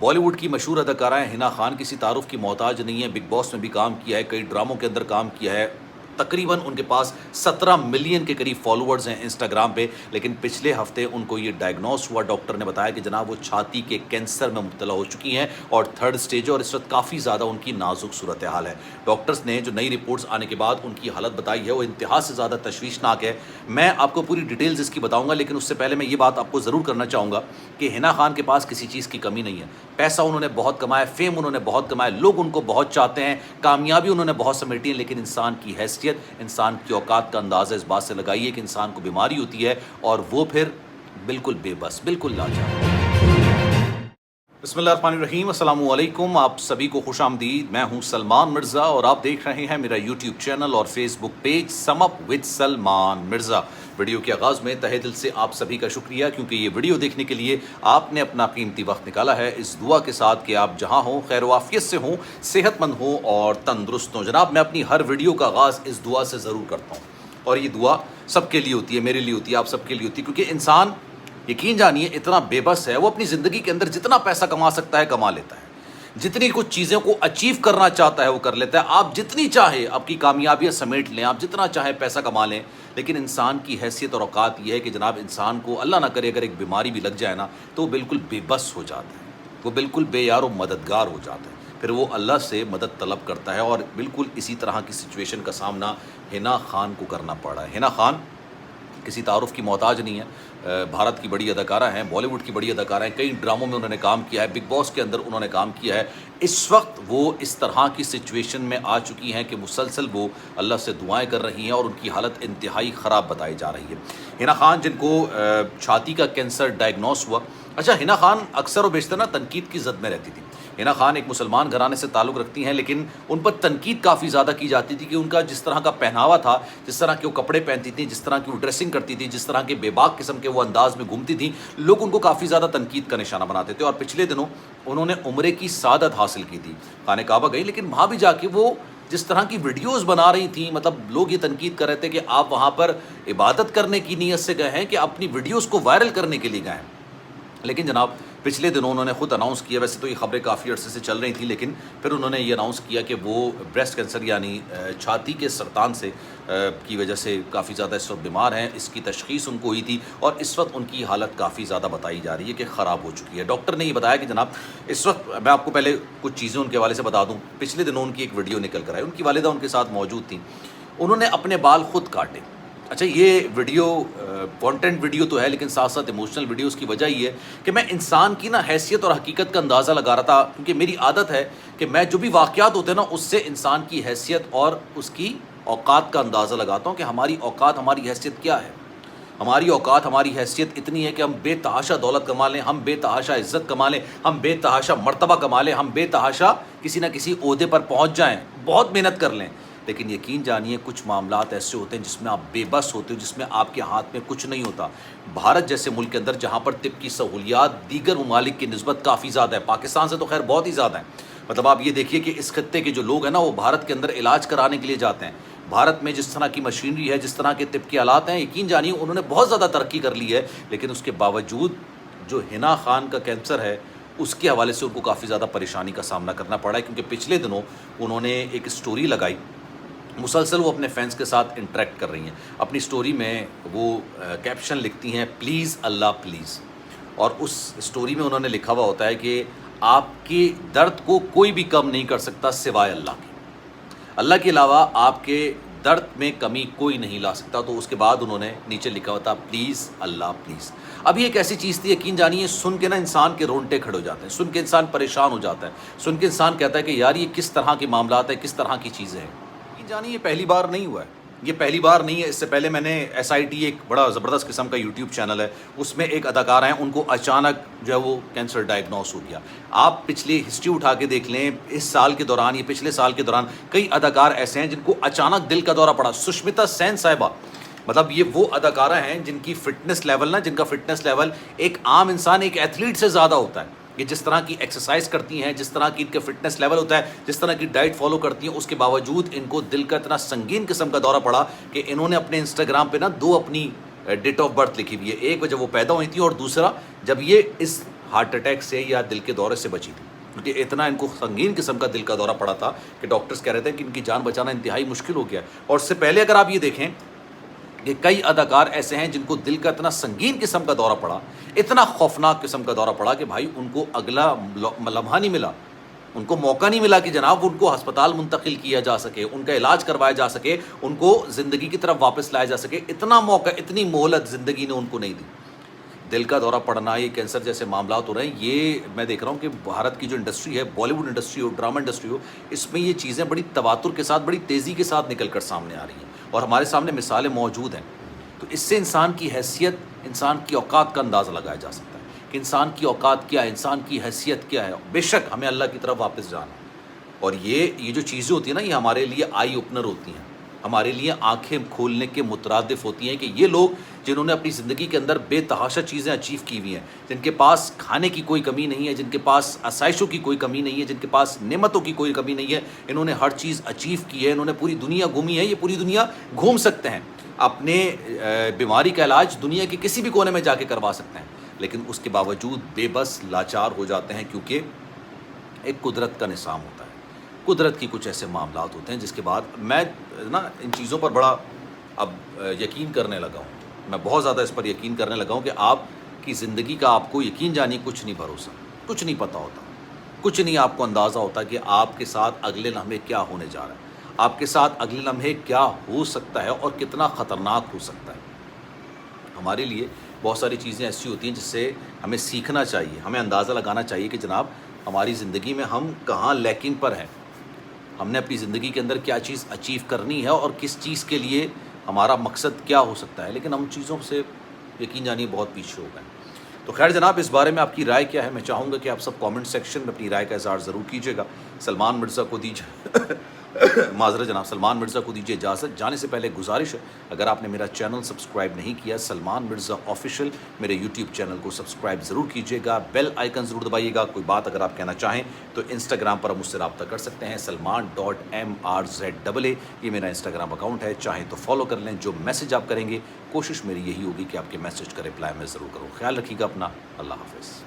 बॉलीवुड की मशहूर अदाकारा हिना खान किसी तारुफ की मोहताज नहीं है। बिग बॉस में भी काम किया है, कई ड्रामों के अंदर काम किया है। तकरीबन उनके पास 17 मिलियन के करीब फॉलोअर्स हैं इंस्टाग्राम पे। लेकिन पिछले हफ्ते उनको ये डायग्नोस हुआ, डॉक्टर ने बताया कि जनाब वो छाती के कैंसर में मुब्तला हो चुकी हैं और 3rd स्टेज है और इस वक्त काफ़ी ज़्यादा उनकी नाजुक सूरत हाल है। डॉक्टर्स ने जो नई रिपोर्ट्स आने के बाद उनकी हालत बताई है वो इंतहा से ज़्यादा तशवीशनाक है। मैं आपको पूरी डिटेल्स इसकी बताऊंगा, लेकिन उससे पहले मैं ये बात आपको ज़रूर करना चाहूँगा कि हिना खान के पास किसी चीज़ की कमी नहीं है। पैसा उन्होंने बहुत कमाया, फेम उन्होंने बहुत कमाया, लोग उनको बहुत चाहते हैं, कामयाबी उन्होंने बहुत समेटी है। लेकिन इंसान की हैसियत, इंसान की औकात का अंदाज़ा इस बात से लगाइए कि इंसान को बीमारी होती है और वो फिर बिल्कुल बेबस, बिल्कुल लाचार। बिस्मिल्लाहिर्रहमानिर्रहीम, अस्सलाम वालेकुम। आप सभी को खुश आमदीद। मैं हूं सलमान मिर्ज़ा और आप देख रहे हैं मेरा यूट्यूब चैनल और Facebook page sum up with Salman Mirza. Video के आगाज़ में तहे दिल से आप सभी का शुक्रिया, क्योंकि ये वीडियो देखने के लिए आपने अपना कीमती वक्त निकाला है, इस दुआ के साथ कि आप जहां हों खैर वाफियत से हों, सेहतमंद हों और तंदुरुस्त हों। जनाब, मैं अपनी हर वीडियो का आगाज़ इस दुआ से ज़रूर करता हूँ और ये दुआ सबके लिए होती है, मेरे लिए होती है, आप सबके लिए होती है। क्योंकि इंसान, यकीन जानिए, इतना बेबस है, वो अपनी ज़िंदगी के अंदर जितना पैसा कमा सकता है कमा लेता है, जितनी कुछ चीज़ों को अचीव करना चाहता है वो कर लेता है। आप जितनी चाहे आपकी कामयाबियाँ समेट लें, आप जितना चाहे पैसा कमा लें, लेकिन इंसान की हैसियत और औकात ये है कि जनाब इंसान को अल्लाह ना करे अगर एक बीमारी भी लग जाए ना तो वो बिल्कुल बेबस हो जाता है, वो बिल्कुल बेयार व मददगार हो जाता है। फिर वो अल्लाह से मदद तलब करता है और बिल्कुल इसी तरह की सिचुएशन का सामना हिना खान को करना पड़ा है। हिना खान किसी तारुफ की मोहताज नहीं है, भारत की बड़ी अदाकारा हैं, बॉलीवुड की बड़ी अदाकारा हैं, कई ड्रामों में उन्होंने काम किया है, बिग बॉस के अंदर उन्होंने काम किया है। इस वक्त वो इस तरह की सिचुएशन में आ चुकी हैं कि मुसलसल वो अल्लाह से दुआएं कर रही हैं और उनकी हालत इंतहाई ख़राब बताई जा रही है। हिना खान, जिनको छाती का कैंसर डायग्नोस हुआ। अच्छा, हिना खान अक्सर और बेशतर ना तनकीद की जद में रहती थी। हिना खान एक मुसलमान घराने से ताल्लुक़ रखती हैं, लेकिन उन पर तनकीद काफ़ी ज़्यादा की जाती थी कि उनका जिस तरह का पहनावा था, जिस तरह के वो कपड़े पहनती थी, जिस तरह की वो ड्रेसिंग करती थी, जिस तरह के बेबाक किस्म के वो अंदाज़ में घूमती थी, लोग उनको काफ़ी ज़्यादा तनकीद का निशाना बनाते थे। और पिछले दिनों उन्होंने उम्रे की सादत हासिल की थी, खाने काबा गई, लेकिन वहाँ भी जाके वो जिस तरह की वीडियोस बना रही थी, मतलब लोग ये तनकीद कर रहे थे कि आप वहाँ पर इबादत करने की नीयत से गए हैं कि अपनी वीडियोस को वायरल करने के लिए गए हैं। लेकिन जनाब, पिछले दिनों उन्होंने ख़ुद अनाउंस किया, वैसे तो ये खबरें काफ़ी अर्से से चल रही थी, लेकिन फिर उन्होंने ये अनाउंस किया कि वो ब्रेस्ट कैंसर यानी छाती के सरतान से की वजह से काफ़ी ज़्यादा इस वक्त बीमार हैं। इसकी तशख़ीस उनको हुई थी और इस वक्त उनकी हालत काफ़ी ज़्यादा बताई जा रही है कि ख़राब हो चुकी है। डॉक्टर ने ये बताया कि जनाब इस वक्त, मैं आपको पहले कुछ चीज़ें उनके हवाले से बता दूँ। पिछले दिनों उनकी एक वीडियो निकल कर आई, उनकी वालिदा उनके साथ मौजूद थी, उन्होंने अपने बाल ख़ुद काटे। अच्छा, ये वीडियो कंटेंट वीडियो तो है, लेकिन साथ साथ इमोशनल वीडियो। उसकी वजह ये है कि मैं इंसान की ना हैसियत और हकीकत का अंदाज़ा लगा रहा था, क्योंकि मेरी आदत है कि मैं जो भी वाक़यात होते हैं ना उससे इंसान की हैसियत और उसकी औकात का अंदाज़ा लगाता हूँ कि हमारी औकात, हमारी हैसियत क्या है। हमारी औकात, हमारी हैसियत इतनी है कि हम बेतहाशा दौलत कमा लें, हम बेतहाशा इज़्ज़त कमा लें, हम बेतहाशा मर्तबा कमा लें, हम बेतहाशा किसी न किसी ओहदे पर पहुँच जाएँ, बहुत मेहनत कर लें। लेकिन यकीन जानिए, कुछ मामलात ऐसे होते हैं जिसमें आप बेबस होते हो, जिसमें आपके हाथ में कुछ नहीं होता। भारत जैसे मुल्क के अंदर, जहाँ पर तिब की सहूलियात दीगर ममालिक की निस्बत काफ़ी ज़्यादा है, पाकिस्तान से तो खैर बहुत ही ज़्यादा है। मतलब आप ये देखिए कि इस खत्ते के जो लोग हैं ना, वो भारत के अंदर इलाज कराने के लिए जाते हैं। भारत में जिस तरह की मशीनरी है, जिस तरह के तिब के आलात हैं, यकीन जानिए उन्होंने बहुत ज़्यादा तरक्की कर ली है। लेकिन उसके बावजूद जो हिना खान का कैंसर है, उसके हवाले से उनको काफ़ी ज़्यादा परेशानी का सामना करना पड़ा है। क्योंकि पिछले दिनों उन्होंने एक स्टोरी लगाई, मुसलसल वो अपने फैंस के साथ इंटरेक्ट कर रही हैं। अपनी स्टोरी में वो कैप्शन लिखती हैं, प्लीज़ अल्लाह प्लीज़। और उस स्टोरी में उन्होंने लिखा हुआ होता है कि आपके दर्द को कोई भी कम नहीं कर सकता सिवाय अल्लाह के। अल्लाह के अलावा आपके दर्द में कमी कोई नहीं ला सकता। तो उसके बाद उन्होंने नीचे लिखा हुआ था, प्लीज़ अल्लाह प्लीज़। अभी एक ऐसी चीज़ थी, यकीन जानिए, सुन के ना इंसान के रोंगटे खड़े हो जाते हैं, सुन के इंसान परेशान हो जाता है, सुन के इंसान कहता है कि यार ये किस तरह के मामलात है, किस तरह की चीज़ें हैं। जानिए, ये पहली बार नहीं हुआ है, ये पहली बार नहीं है। इससे पहले मैंने SIT, एक बड़ा ज़बरदस्त किस्म का यूट्यूब चैनल है, उसमें एक अदाकारा हैं, उनको अचानक जो है वो कैंसर डायग्नोस हो गया। आप पिछली हिस्ट्री उठा के देख लें, इस साल के दौरान, ये पिछले साल के दौरान कई अदाकार ऐसे हैं जिनको अचानक दिल का दौरा पड़ा। सुष्मिता सेन साहिबा, मतलब ये वो अदाकारा हैं जिनकी फ़िटनेस लेवल ना, जिनका फ़िटनेस लेवल एक आम इंसान, एक एथलीट से ज़्यादा होता है। ये जिस तरह की एक्सरसाइज करती हैं, जिस तरह की इनका फिटनेस लेवल होता है, जिस तरह की डाइट फॉलो करती हैं, उसके बावजूद इनको दिल का इतना संगीन किस्म का दौरा पड़ा कि इन्होंने अपने इंस्टाग्राम पे ना 2 अपनी डेट ऑफ बर्थ लिखी हुई है। एक जब वो पैदा हुई थी और दूसरा जब ये इस ہارٹ اٹیک سے یا دل کے دورے سے بچی تھی، کیونکہ اتنا ان کو سنگین قسم کا دل کا دورہ پڑا تھا کہ ڈاکٹرز کہہ رہے تھے کہ ان کی جان بچانا انتہائی مشکل ہو گیا ہے. اور اس سے پہلے اگر آپ یہ دیکھیں کہ کئی اداکار ایسے ہیں جن کو دل کا اتنا سنگین قسم کا دورہ پڑا، اتنا خوفناک قسم کا دورہ پڑا کہ بھائی ان کو اگلا لمحہ نہیں ملا، ان کو موقع نہیں ملا کہ جناب ان کو ہسپتال منتقل کیا جا سکے، ان کا علاج کروایا جا سکے، ان کو زندگی کی طرف واپس لایا جا سکے. اتنا موقع، اتنی مہلت زندگی نے ان کو نہیں دی. دل کا دورہ پڑنا، یہ کینسر جیسے معاملات ہو رہے ہیں، یہ میں دیکھ رہا ہوں کہ بھارت کی جو انڈسٹری ہے، بالی ووڈ انڈسٹری ہو، ڈرامہ انڈسٹری ہو، اس میں یہ چیزیں بڑی تواتر کے ساتھ، بڑی تیزی کے ساتھ نکل کر سامنے آ رہی ہیں اور ہمارے سامنے مثالیں موجود ہیں. تو اس سے انسان کی حیثیت، انسان کی اوقات کا اندازہ لگایا جا سکتا ہے کہ انسان کی اوقات کیا ہے، انسان کی حیثیت کیا ہے. بے شک ہمیں اللہ کی طرف واپس جانا ہے، اور یہ جو چیزیں ہوتی ہیں نا، یہ ہمارے لیے آئی اوپنر ہوتی ہیں، ہمارے لیے آنکھیں کھولنے کے مترادف ہوتی ہیں کہ یہ لوگ جنہوں نے اپنی زندگی کے اندر بے تحاشا چیزیں اچیو کی ہوئی ہیں، جن کے پاس کھانے کی کوئی کمی نہیں ہے، جن کے پاس آسائشوں کی کوئی کمی نہیں ہے، جن کے پاس نعمتوں کی کوئی کمی نہیں ہے، انہوں نے ہر چیز اچیو کی ہے، انہوں نے پوری دنیا گھومی ہے. یہ پوری دنیا گھوم سکتے ہیں، اپنے بیماری کا علاج دنیا کے کسی بھی کونے میں جا کے کروا سکتے ہیں، لیکن اس کے باوجود بے بس لاچار ہو جاتے ہیں، کیونکہ ایک قدرت کا نظام ہوتا ہے، قدرت کی کچھ ایسے معاملات ہوتے ہیں جس کے بعد میں نا ان چیزوں پر بڑا اب یقین کرنے لگا ہوں. میں بہت زیادہ اس پر یقین کرنے لگا ہوں کہ آپ کی زندگی کا آپ کو یقین جانی کچھ نہیں بھروسہ، کچھ نہیں پتہ ہوتا، کچھ نہیں آپ کو اندازہ ہوتا کہ آپ کے ساتھ اگلے لمحے کیا ہونے جا رہا ہے، آپ کے ساتھ اگلے لمحے کیا ہو سکتا ہے اور کتنا خطرناک ہو سکتا ہے. ہمارے لیے بہت ساری چیزیں ایسی ہوتی ہیں جس سے ہمیں سیکھنا چاہیے، ہمیں اندازہ لگانا چاہیے کہ جناب ہماری زندگی میں ہم کہاں لیکنگ پر ہیں، ہم نے اپنی زندگی کے اندر کیا چیز اچیو کرنی ہے اور کس چیز کے لیے ہمارا مقصد کیا ہو سکتا ہے. لیکن ہم چیزوں سے یقین جانیے بہت پیچھے ہو گئے. تو خیر جناب، اس بارے میں آپ کی رائے کیا ہے؟ میں چاہوں گا کہ آپ سب کامنٹ سیکشن میں اپنی رائے کا اظہار ضرور کیجیے گا. سلمان مرزا کو دیجیے معذرت جناب، سلمان مرزا کو دیجیے اجازت. جانے سے پہلے گزارش ہے، اگر آپ نے میرا چینل سبسکرائب نہیں کیا، سلمان مرزا آفیشیل، میرے یوٹیوب چینل کو سبسکرائب ضرور کیجیے گا، بیل آئیکن ضرور دبائیے گا. کوئی بات اگر آپ کہنا چاہیں تو انسٹاگرام پر مجھ سے رابطہ کر سکتے ہیں، salman.mrza، یہ میرا انسٹاگرام اکاؤنٹ ہے، چاہیں تو فالو کر لیں. جو میسج آپ کریں گے، کوشش میری یہی ہوگی کہ آپ کے میسج کا رپلائی میں ضرور کروں. خیال رکھیے گا اپنا. اللہ حافظ.